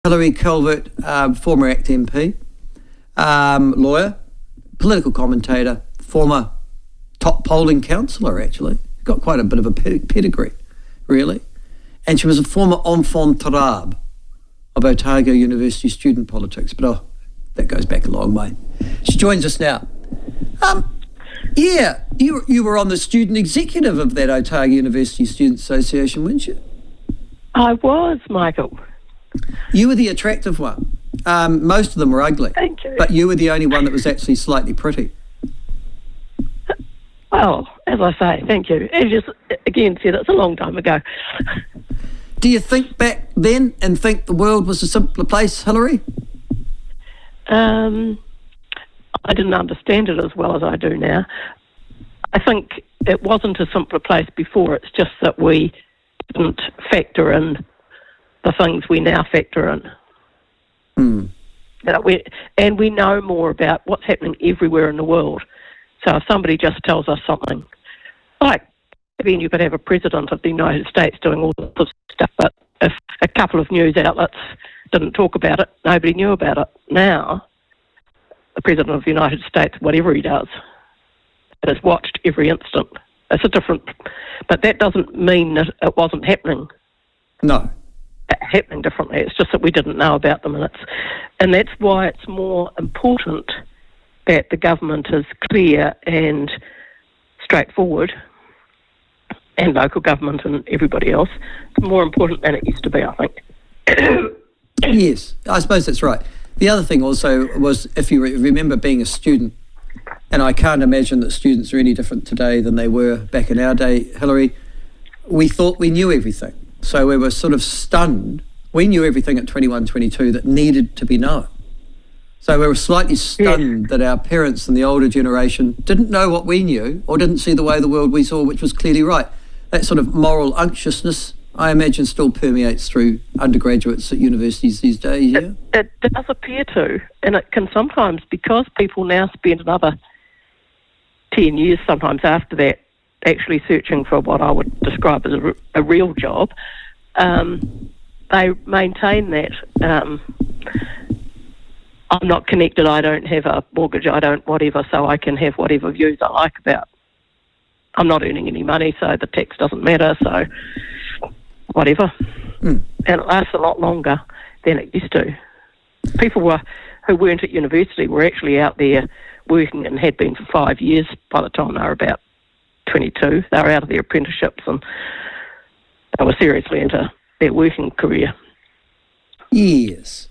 Hilary Calvert, former ACT MP, lawyer, political commentator, former top polling councillor, actually. Got quite a bit of a pedigree, really. And she was a former enfant terrible of Otago University student politics. But that goes back a long way. She joins us now. You were on the student executive of that Otago University Student Association, weren't you? I was, Michael. You were the attractive one. Most of them were ugly. Thank you. But you were the only one that was actually slightly pretty. Well, as I say, thank you. As you again said, it's a long time ago. Do you think back then and think the world was a simpler place, Hilary? I didn't understand it as well as I do now. I think it wasn't a simpler place before. It's just that we didn't factor in the things we now factor in. We know more about what's happening everywhere in the world. So if somebody just tells us something, like, then you could have a president of the United States doing all this stuff, but if a couple of news outlets didn't talk about it, nobody knew about it. Now, the president of the United States, whatever he does, is watched every instant. It's a different, but that doesn't mean that it wasn't happening. No. Happening differently. It's just that we didn't know about them, and that's why it's more important that the government is clear and straightforward, and local government and everybody else. It's more important than it used to be, I think. Yes, I suppose that's right. The other thing also was, if you remember being a student, and I can't imagine that students are any different today than they were back in our day, Hilary, we thought we knew everything. So we were sort of stunned. We knew everything at 21, 22 that needed to be known. So we were slightly stunned that our parents and the older generation didn't know what we knew or didn't see the way the world we saw, which was clearly right. That sort of moral unctuousness, I imagine, still permeates through undergraduates at universities these days, yeah? It does appear to, and it can sometimes, because people now spend another 10 years sometimes after that actually searching for what I would describe as a real job, they maintain that I'm not connected, I don't have a mortgage, I don't whatever, so I can have whatever views I like about. I'm not earning any money, so the tax doesn't matter, so whatever. And it lasts a lot longer than it used to. People who weren't at university were actually out there working and had been for 5 years by the time they were about 22. They were out of their apprenticeships and they were seriously into their working career. Yes.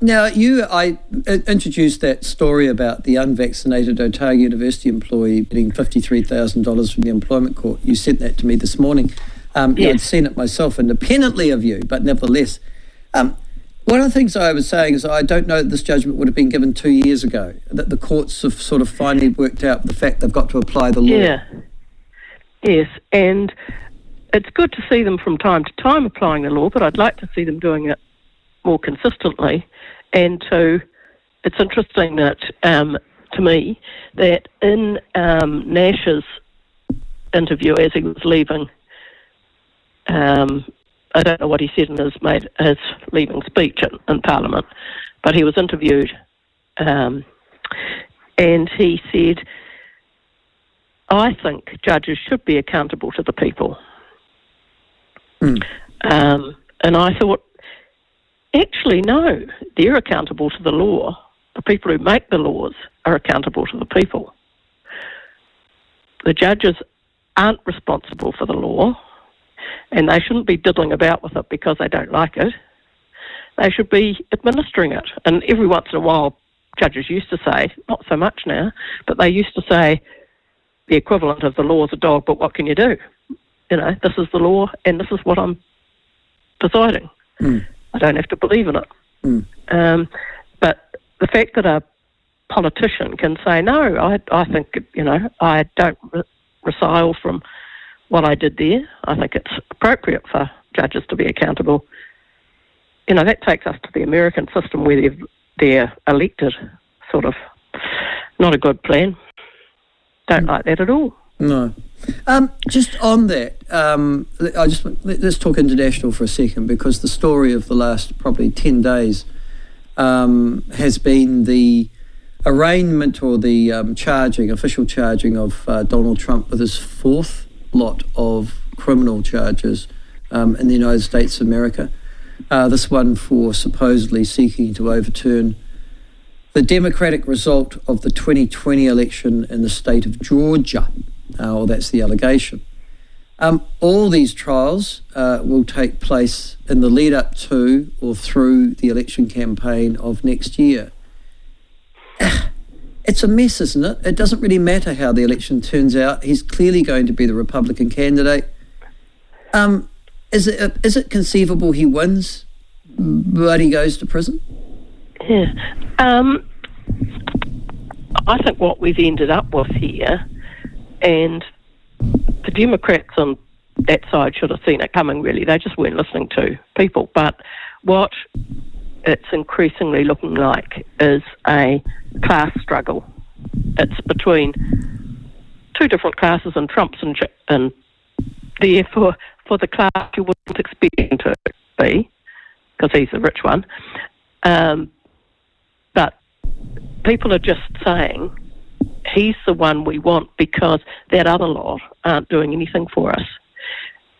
Now, I introduced that story about the unvaccinated Otago University employee getting $53,000 from the employment court. You sent that to me this morning. Yes. I'd seen it myself independently of you, but nevertheless. One of the things I was saying is I don't know that this judgment would have been given 2 years ago, that the courts have sort of finally worked out the fact they've got to apply the law. Yeah. Yes, and it's good to see them from time to time applying the law, but I'd like to see them doing it more consistently. And it's interesting that, to me, that in Nash's interview as he was leaving, I don't know what he said in his leaving speech in Parliament, but he was interviewed and he said, I think judges should be accountable to the people. And I thought, actually, no, they're accountable to the law. The people who make the laws are accountable to the people. The judges aren't responsible for the law, and they shouldn't be diddling about with it because they don't like it. They should be administering it. And every once in a while, judges used to say, not so much now, but they used to say, the equivalent of the law is a dog, but what can you do? You know, this is the law, and this is what I'm deciding. I don't have to believe in it. But the fact that a politician can say, no, I think, I don't recoil from what I did there. I think it's appropriate for judges to be accountable. That takes us to the American system where they're elected, sort of. Not a good plan. Don't like that at all. No. Just on that, let's talk international for a second, because the story of the last probably 10 days has been the arraignment or the official charging of Donald Trump with his fourth lot of criminal charges in the United States of America. This one for supposedly seeking to overturn the Democratic result of the 2020 election in the state of Georgia. Or that's the allegation. All these trials will take place in the lead up to or through the election campaign of next year. It's a mess, isn't it? It doesn't really matter how the election turns out. He's clearly going to be the Republican candidate. Is it conceivable he wins, but he goes to prison? Yeah. I think what we've ended up with here, and the Democrats on that side should have seen it coming, really. They just weren't listening to people. But what it's increasingly looking like is a class struggle. It's between two different classes, and Trump's and therefore for the class you wouldn't expect him to be, because he's the rich one. But people are just saying he's the one we want because that other lot aren't doing anything for us.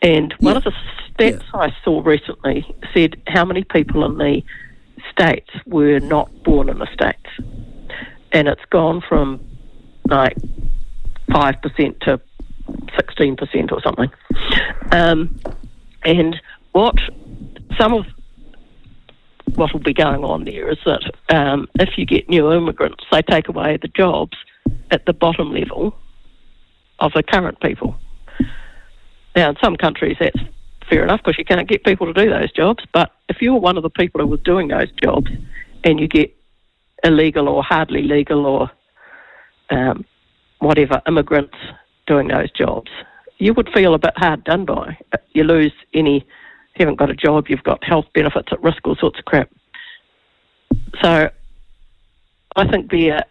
And one of the stats I saw recently said how many people in the States were not born in the States. And it's gone from like 5% to 16% or something. And what will be going on there is that if you get new immigrants, they take away the jobs at the bottom level of the current people. Now, in some countries that's fair enough because you can't get people to do those jobs, but if you're one of the people who was doing those jobs and you get illegal or hardly legal or whatever immigrants doing those jobs, you would feel a bit hard done by. You lose you haven't got a job, you've got health benefits at risk, all sorts of crap. So I think they're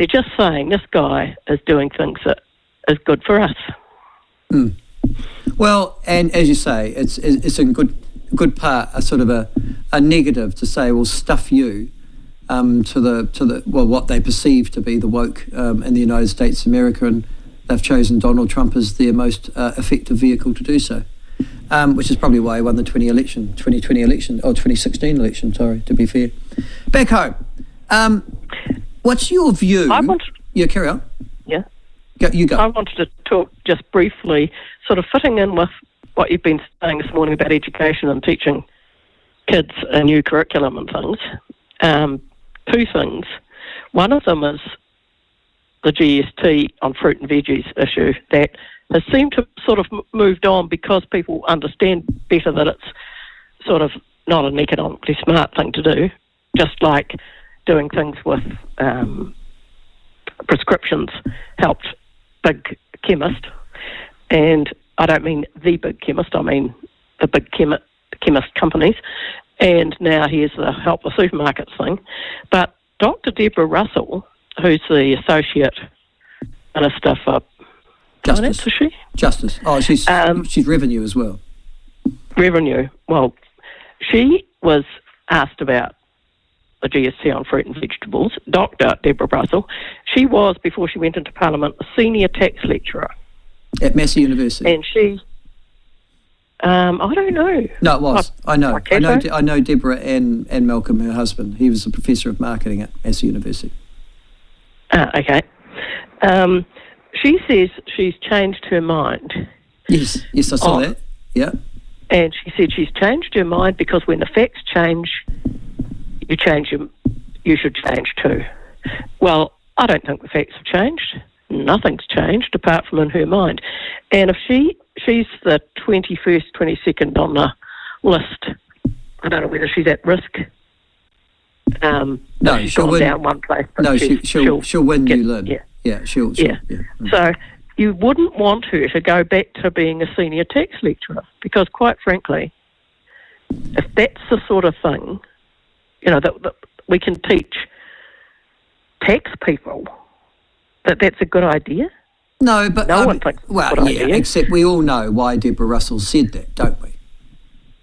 just saying this guy is doing things that is good for us. Mm. Well, and as you say, it's a good part, a sort of a negative to say, well, stuff you to the what they perceive to be the woke in the United States of America, and they've chosen Donald Trump as their most effective vehicle to do so, which is probably why he won the 2020 election, or 2016 election, sorry, to be fair. Back home, what's your view? Carry on. Yeah. You go. I wanted to talk just briefly, sort of fitting in with what you've been saying this morning about education and teaching kids a new curriculum and things. Two things. One of them is the GST on fruit and veggies issue that has seemed to sort of moved on because people understand better that it's sort of not an economically smart thing to do, just like doing things with prescriptions helped big chemist, and I don't mean the big chemist, I mean the big chemist companies, and now here's the help the supermarkets thing. But Dr. Deborah Russell, who's the Associate Minister for Justice, Finance, is she? Justice. Oh, she's Revenue as well. Revenue. Well, she was asked about the GST on fruit and vegetables. Dr. Deborah Russell, she was, before she went into Parliament, a senior tax lecturer at Massey University. And she, I don't know. No, it was. I know Deborah and Malcolm, her husband. He was a professor of marketing at Massey University. Okay. She says she's changed her mind. Yes, I saw that. Yeah. And she said she's changed her mind because when the facts change, you should change too. Well, I don't think the facts have changed. Nothing's changed apart from in her mind. And if she's the 21st, 22nd on the list, I don't know whether she's at risk. No, she'll win down one place. No, she'll win New Lynn. Yeah, she'll. Yeah. So you wouldn't want her to go back to being a senior tax lecturer because, quite frankly, if that's the sort of thing, that we can teach tax people, that's a good idea. No, but no one thinks well, what I yeah, do. except we all know why Deborah Russell said that, don't we?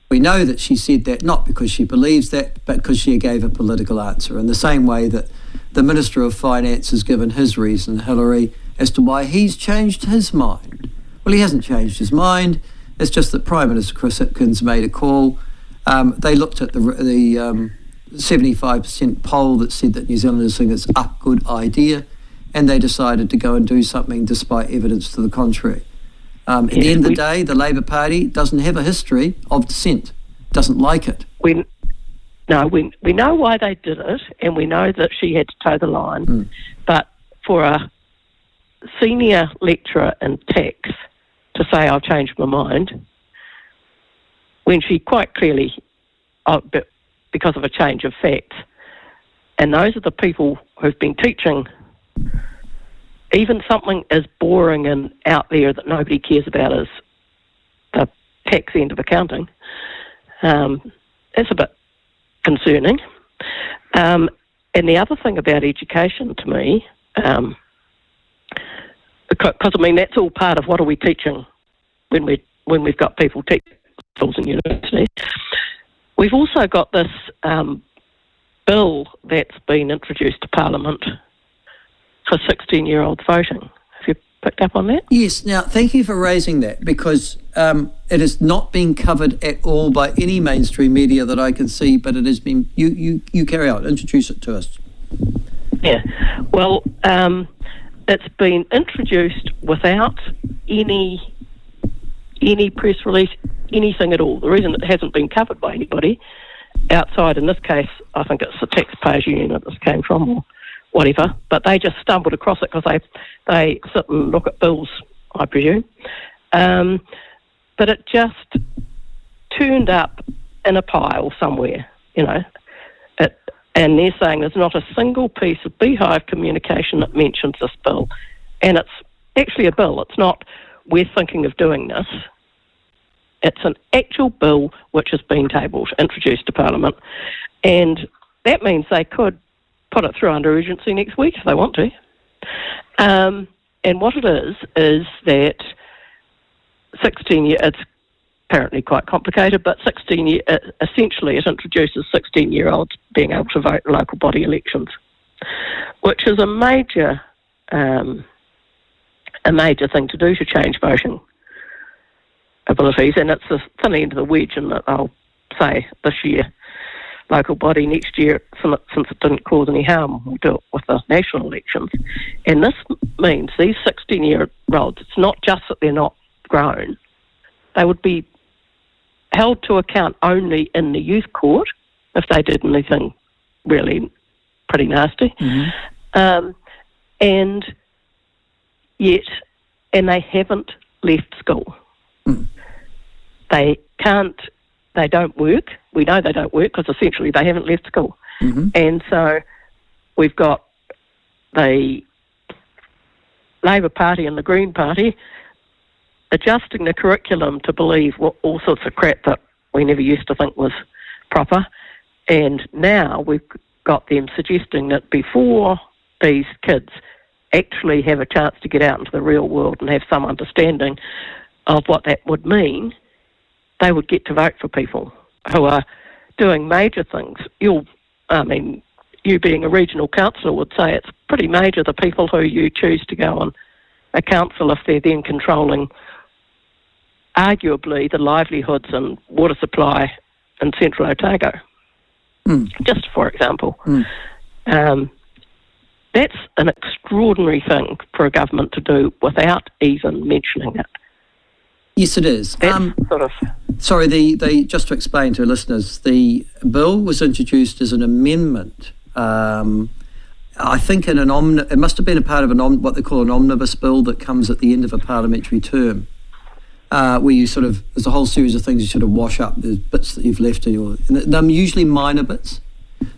We know that she said that not because she believes that, but because she gave a political answer, in the same way that the Minister of Finance has given his reason, Hilary, as to why he's changed his mind. Well, he hasn't changed his mind. It's just that Prime Minister Chris Hipkins made a call. They looked at the 75% poll that said that New Zealanders think it's a good idea, and they decided to go and do something despite evidence to the contrary. At the end of the day, the Labour Party doesn't have a history of dissent, doesn't like it. We know why they did it, and we know that she had to toe the line. But for a senior lecturer in tax to say, I've changed my mind, when she quite clearly, because of a change of facts, and those are the people who've been teaching even something as boring and out there that nobody cares about as the tax end of accounting, it's a bit concerning. And the other thing about education to me, because I mean that's all part of what are we teaching when we've got people teaching schools and universities. We've also got this bill that's been introduced to Parliament for 16-year-olds voting. Have you picked up on that? Yes. Now, thank you for raising that, because it has not been covered at all by any mainstream media that I can see, but it has been... You carry on. Introduce it to us. Yeah. Well, it's been introduced without any press release, anything at all. The reason it hasn't been covered by anybody outside, in this case, I think it's the taxpayers' union that this came from, or whatever, but they just stumbled across it because they sit and look at bills, I presume. But it just turned up in a pile somewhere, and they're saying there's not a single piece of beehive communication that mentions this bill. And it's actually a bill. It's not, we're thinking of doing this. It's an actual bill which has been tabled, introduced to Parliament. And that means they could put it through under urgency next week if they want to. And what it is that 16-year, it's apparently quite complicated, but essentially it introduces 16-year-olds being able to vote in local body elections, which is a major thing to do to change voting abilities. And it's the thin end of the wedge in that I'll say this year, local body, next year, since it didn't cause any harm, we'll do it with the national elections. And this means these 16-year-olds, it's not just that they're not grown, they would be held to account only in the youth court if they did anything really pretty nasty. And they haven't left school. They don't work. We know they don't work because essentially they haven't left school. And so we've got the Labour Party and the Green Party adjusting the curriculum to believe all sorts of crap that we never used to think was proper. And now we've got them suggesting that before these kids actually have a chance to get out into the real world and have some understanding of what that would mean, they would get to vote for people who are doing major things. You being a regional councillor would say it's pretty major, the people who you choose to go on a council if they're then controlling arguably the livelihoods and water supply in central Otago, just for example. That's an extraordinary thing for a government to do without even mentioning it. Yes, it is. Sorry, just to explain to listeners, the bill was introduced as an amendment. I think it must have been a part of what they call an omnibus bill that comes at the end of a parliamentary term, where you there's a whole series of things you sort of wash up. There's bits that you've left and they're usually minor bits.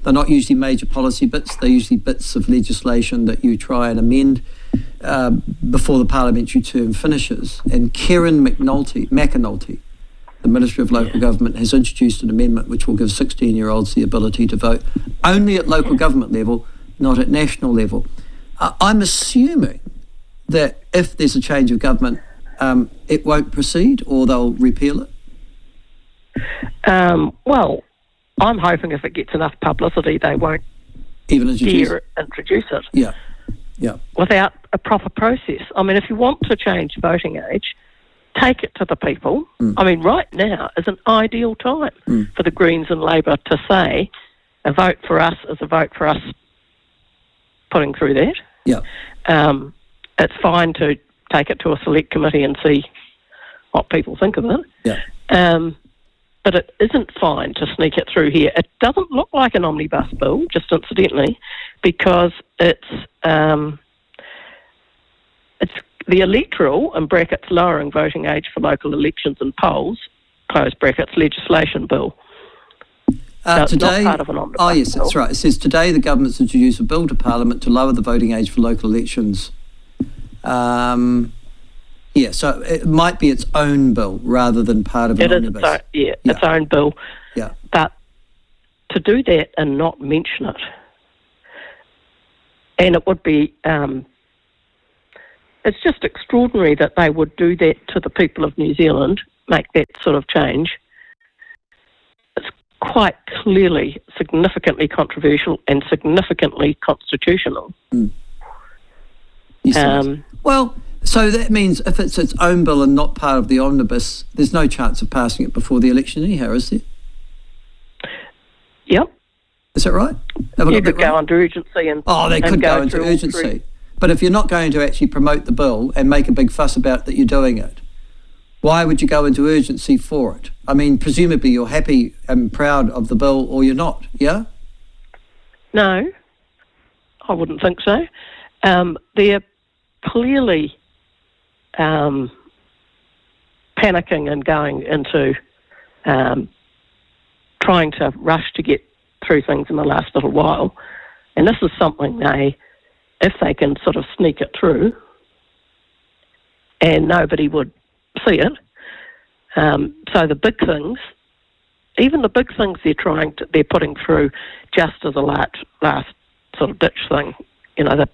They're not usually major policy bits. They're usually bits of legislation that you try and amend before the parliamentary term finishes. And Karen McAnulty, the Minister of Local Government, has introduced an amendment which will give 16-year-olds the ability to vote only at local government level, not at national level. I'm assuming that if there's a change of government, it won't proceed, or they'll repeal it? Well, I'm hoping if it gets enough publicity, they won't even introduce it. Yeah. Without a proper process. I mean, if you want to change voting age, take it to the people. I mean, right now is an ideal time for the Greens and Labor to say a vote for us is a vote for us putting through that. Yeah. It's fine to take it to a select committee and see what people think of it. Yeah. But it isn't fine to sneak it through here. It doesn't look like an omnibus bill, just incidentally, because it's the electoral, in brackets, lowering voting age for local elections and polls, close brackets, legislation bill. So today, it's not part of an omnibus yes, bill. that's right. It says today the government's introduced a bill to Parliament to lower the voting age for local elections. So it might be its own bill rather than part of an omnibus. Its own bill. Yeah. But to do that and not mention it, and it would be, it's just extraordinary that they would do that to the people of New Zealand, make that sort of change. It's quite clearly significantly controversial and significantly constitutional. Yes, well, so that means if it's its own bill and not part of the omnibus, there's no chance of passing it before the election anyhow, is there? Yep. Is that right? You could go under urgency and... Oh, they could go into urgency. But if you're not going to actually promote the bill and make a big fuss about that you're doing it, why would you go into urgency for it? I mean, presumably you're happy and proud of the bill, or you're not, yeah? No, I wouldn't think so. They're clearly panicking and going into trying to rush to get through things in the last little while. And this is something if they can sort of sneak it through and nobody would see it. So the big things, even the big things they're putting through just as a last sort of ditch thing, that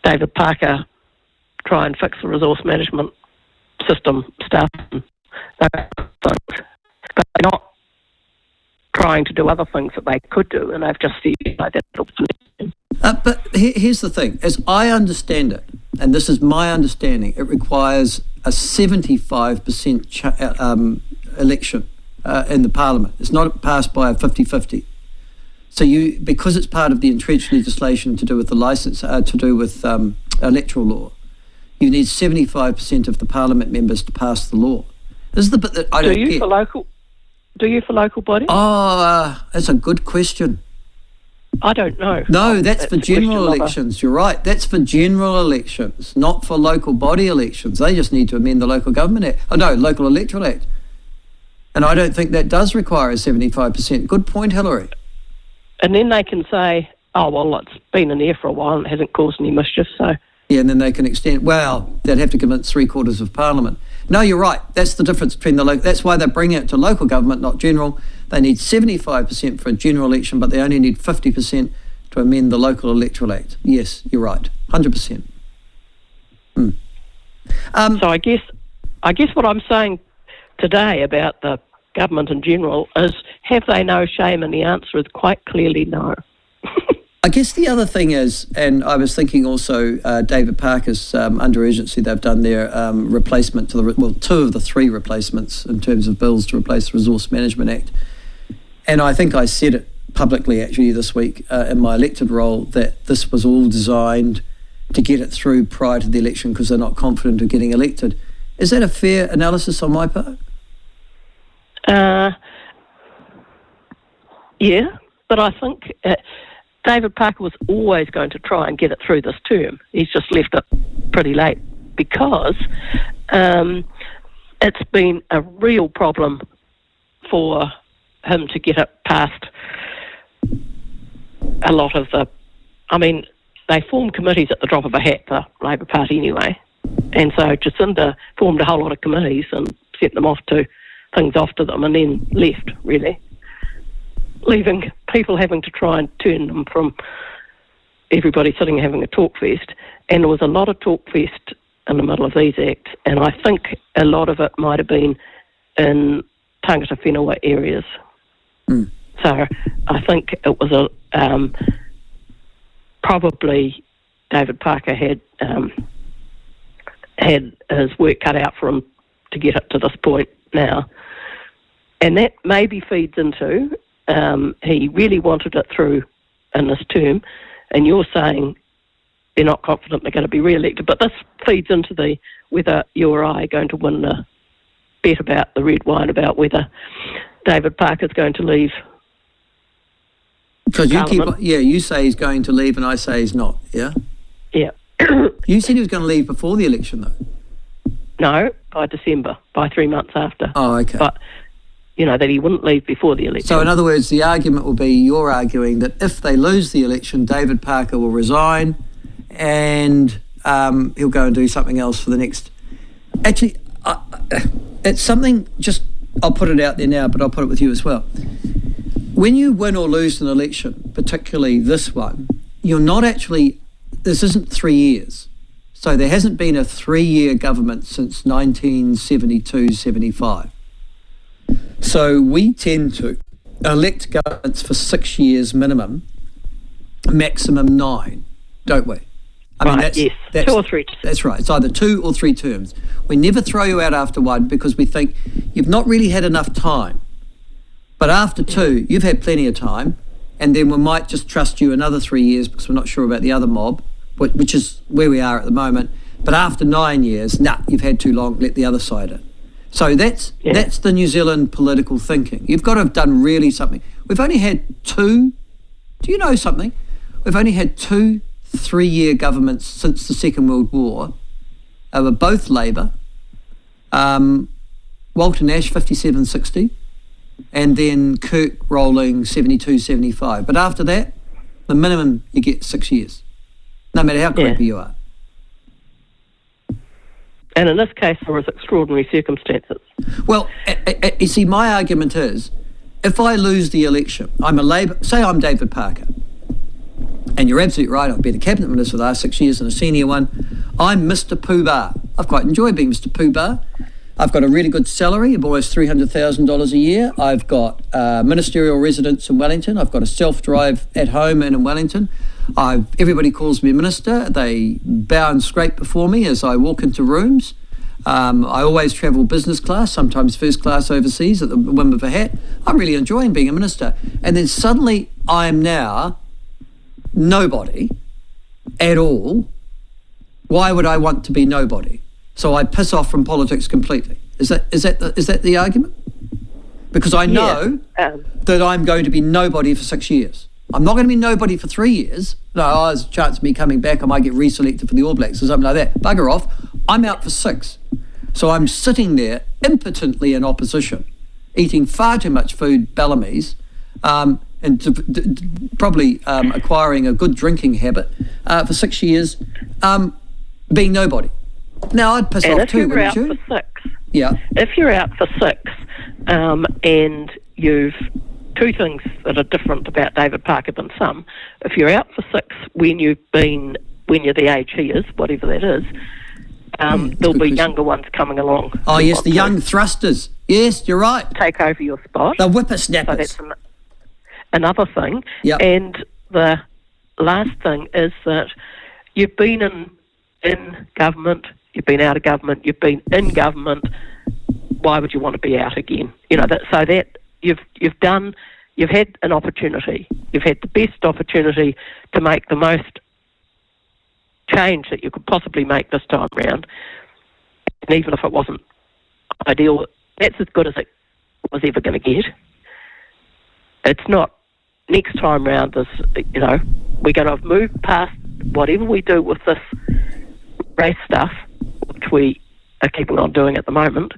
David Parker try and fix the resource management system stuff. But they're not trying to do other things that they could do, and they've just said that. But here's the thing. As I understand it, and this is my understanding, it requires a 75% election in the Parliament. It's not passed by a 50-50. So because it's part of the entrenched legislation to do with the licence, to do with electoral law, you need 75% of the Parliament members to pass the law. This is the bit that I don't get. Do you for local bodies? Oh, that's a good question. I don't know. No, that's for general elections. You're right. That's for general elections, not for local body elections. They just need to amend the Local Government Act. Oh, no, Local Electoral Act. And I don't think that does require a 75%. Good point, Hilary. And then they can say, oh, well, it's been in there for a while and it hasn't caused any mischief, so... Yeah, and then they can extend... Well, they'd have to convince 3/4 of Parliament. No, you're right. That's the difference between that's why they're bringing it to local government, not general. They need 75% for a general election, but they only need 50% to amend the Local Electoral Act. Yes, you're right. 100%. So I guess what I'm saying today about the government in general is, have they no shame? And the answer is quite clearly no. I guess the other thing is, and I was thinking also, David Parker's under urgency, they've done their replacement to two of the three replacements in terms of bills to replace the Resource Management Act. And I think I said it publicly actually this week in my elected role that this was all designed to get it through prior to the election because they're not confident of getting elected. Is that a fair analysis on my part? Yeah, but I think David Parker was always going to try and get it through this term. He's just left it pretty late because it's been a real problem for him to get it past a lot of the... I mean, they form committees at the drop of a hat, the Labor Party anyway. And so Jacinda formed a whole lot of committees and sent things off to them and then left, really, leaving people having to try and turn them from everybody sitting having a talk fest, and there was a lot of talk fest in the middle of these acts, and I think a lot of it might have been in tangata whenua areas. Mm. So I think it was probably David Parker had his work cut out for him to get it to this point now. And that maybe feeds into he really wanted it through in this term, and you're saying they're not confident they're going to be re-elected, but this feeds into the whether you or I are going to win the bet about the red wine about whether David Parker's going to leave. Because you say he's going to leave and I say he's not, yeah? Yeah. You said he was going to leave before the election, though. No, by December, by 3 months after. Oh, okay. But, that he wouldn't leave before the election. So, in other words, the argument will be you're arguing that if they lose the election, David Parker will resign and he'll go and do something else for the next... Actually, it's something, I'll put it out there now, but I'll put it with you as well. When you win or lose an election, particularly this one, you're not actually... This isn't 3 years. So there hasn't been a 3-year government since 1972-75. So we tend to elect governments for 6 years minimum, maximum 9, don't we? That's 2 or 3 terms. That's right. It's either 2 or 3 terms. We never throw you out after 1 because we think you've not really had enough time. But after 2, you've had plenty of time, and then we might just trust you another 3 years because we're not sure about the other mob, which is where we are at the moment. But after 9 years, you've had too long, let the other side in. So that's the New Zealand political thinking. You've got to have done really something. We've only had 2, do you know something? We've only had 2 3-year governments since the Second World War. They were both Labour. Walter Nash, 57-60, and then Kirk rolling 72-75. But after that, the minimum you get 6 years, no matter how creepy you are. And in this case, there was extraordinary circumstances. Well, you see, my argument is, if I lose the election, I'm a Labour, say I'm David Parker, and you're absolutely right, I've been a cabinet minister for the last 6 years and a senior one. I'm Mr. Pooh Bar. I've quite enjoyed being Mr. Pooh Bar. I've got a really good salary of almost $300,000 a year. I've got ministerial residence in Wellington. I've got a self-drive at home and in Wellington. Everybody calls me minister. They bow and scrape before me as I walk into rooms. I always travel business class, sometimes first class overseas at the whim of a hat. I'm really enjoying being a minister. And then suddenly I'm now nobody at all. Why would I want to be nobody? So I piss off from politics completely. Is that the argument? Because I know that I'm going to be nobody for 6 years. I'm not going to be nobody for 3 years. No, there's a chance of me coming back. I might get reselected for the All Blacks or something like that. Bugger off. I'm out for 6. So I'm sitting there impotently in opposition, eating far too much food, Bellamy's, and probably acquiring a good drinking habit for 6 years, being nobody. Now, I'd piss off too, wouldn't you? If you're out for 6, yeah. If you're out for 6, and you've 2 things that are different about David Parker than some. If you're out for 6 when you're the age he is, whatever that is, there'll be younger ones coming along. Oh yes, the young thrusters. Yes, you're right. Take over your spot. The whippersnappers. So that's another thing. Yep. And the last thing is that you've been in government, you've been out of government, you've been in government. Why would you want to be out again? You've had an opportunity. You've had the best opportunity to make the most change that you could possibly make this time round. And even if it wasn't ideal, that's as good as it was ever going to get. It's not next time round we're going to move past whatever we do with this race stuff, which we are keeping on doing at the moment.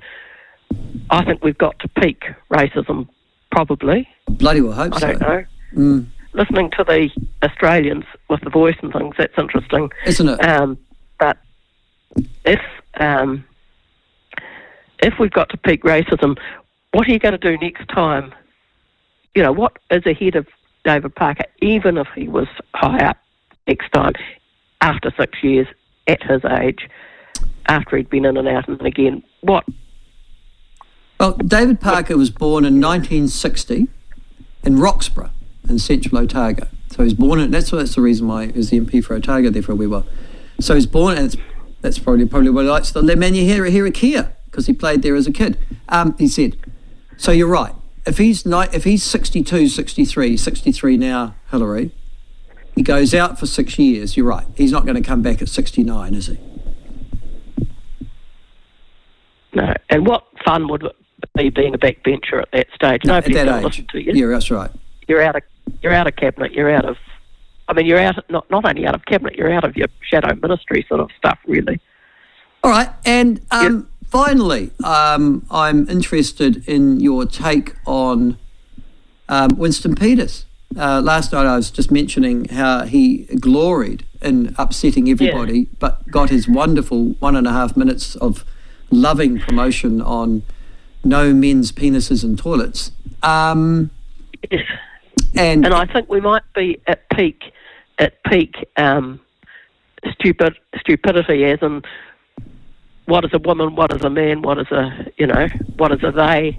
I think we've got to peak racism, probably. Bloody well hope so. I don't know. Mm. Listening to the Australians with the voice and things, that's interesting. Isn't it? But if we've got to peak racism, what are you going to do next time? What is ahead of David Parker, even if he was high up next time, after 6 years, at his age, after he'd been in and out and again. What? Well, David Parker was born in 1960 in Roxburgh in central Otago. So he was born in, that's the reason why he was the MP for Otago there for a wee while. So he's born, and that's probably what he likes. The Lemania Kia, because he played there as a kid. He said, so you're right. If he's 62, 63 now, Hilary, he goes out for 6 years, you're right. He's not going to come back at 69, is he? No. And what fun would it be being a backbencher at that stage? No, Nobody's at going that to age. listen to you. Yeah, that's right. You're out of cabinet. You're out of. I mean, you're out. Not only out of cabinet. You're out of your shadow ministry sort of stuff, really. All right, and finally, I'm interested in your take on Winston Peters. Last night I was just mentioning how he gloried in upsetting everybody, but got his wonderful 1.5 minutes of loving promotion on no men's penises in toilets. Yes. And I think we might be at peak stupidity, as in what is a woman, what is a man, what is a they,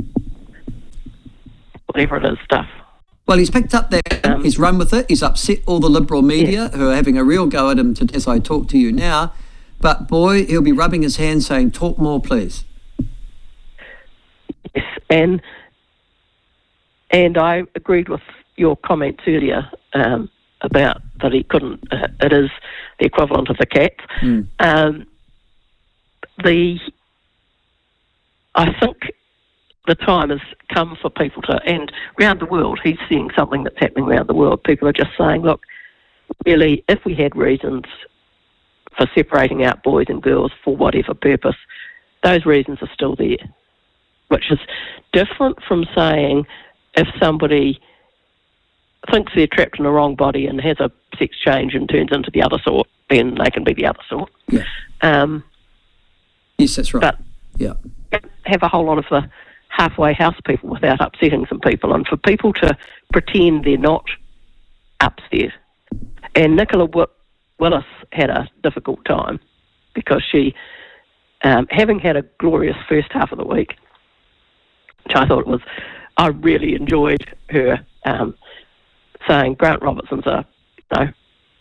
whatever it is stuff. Well, he's picked up that, he's run with it, he's upset all the liberal media who are having a real go at him as I talk to you now, but boy, he'll be rubbing his hands saying, talk more, please. Yes, and I agreed with your comments earlier about that he couldn't, it is the equivalent of the cats. I think the time has come for people to, and around the world, he's seeing something that's happening around the world. People are just saying, look, really, if we had reasons for separating out boys and girls for whatever purpose, those reasons are still there, which is different from saying if somebody thinks they're trapped in the wrong body and has a sex change and turns into the other sort, then they can be the other sort. Yeah. Yes, that's right. But yeah, have a whole lot of the halfway house people without upsetting some people, and for people to pretend they're not upset. And Nicola Willis had a difficult time because she, having had a glorious first half of the week, which I really enjoyed her saying Grant Robertson's a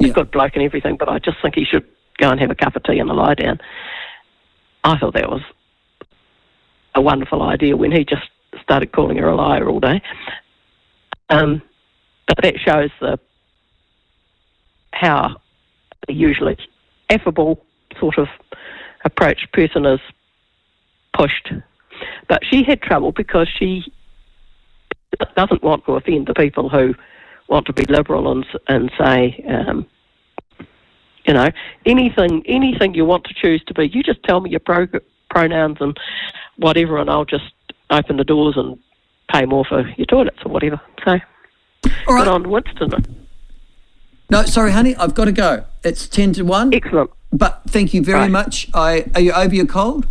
good bloke and everything, but I just think he should go and have a cup of tea and a lie down. I thought that was a wonderful idea when he just started calling her a liar all day. But that shows how a usually affable sort of approach person is pushed. But she had trouble because she doesn't want to offend the people who want to be liberal and say, anything you want to choose to be, you just tell me your pronouns and whatever, and I'll just open the doors and pay more for your toilets or whatever. So, all right. Good on Winston. No, sorry, honey, I've got to go. It's 10-1. Excellent. But thank you very much. Are you over your cold?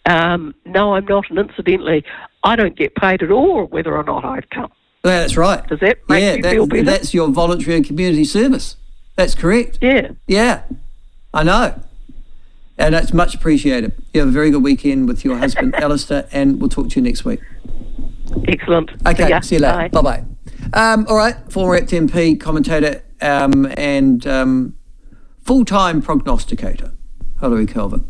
No, I'm not, and incidentally, I don't get paid at all whether or not I've come. Yeah, that's right. Does that make you feel better? That's your voluntary and community service. That's correct. Yeah. Yeah, I know. And it's much appreciated. You have a very good weekend with your husband, Alistair, and we'll talk to you next week. Excellent. Okay, see you later. Bye-bye. All right, former ACT MP, commentator, and full-time prognosticator, Hilary Calvert.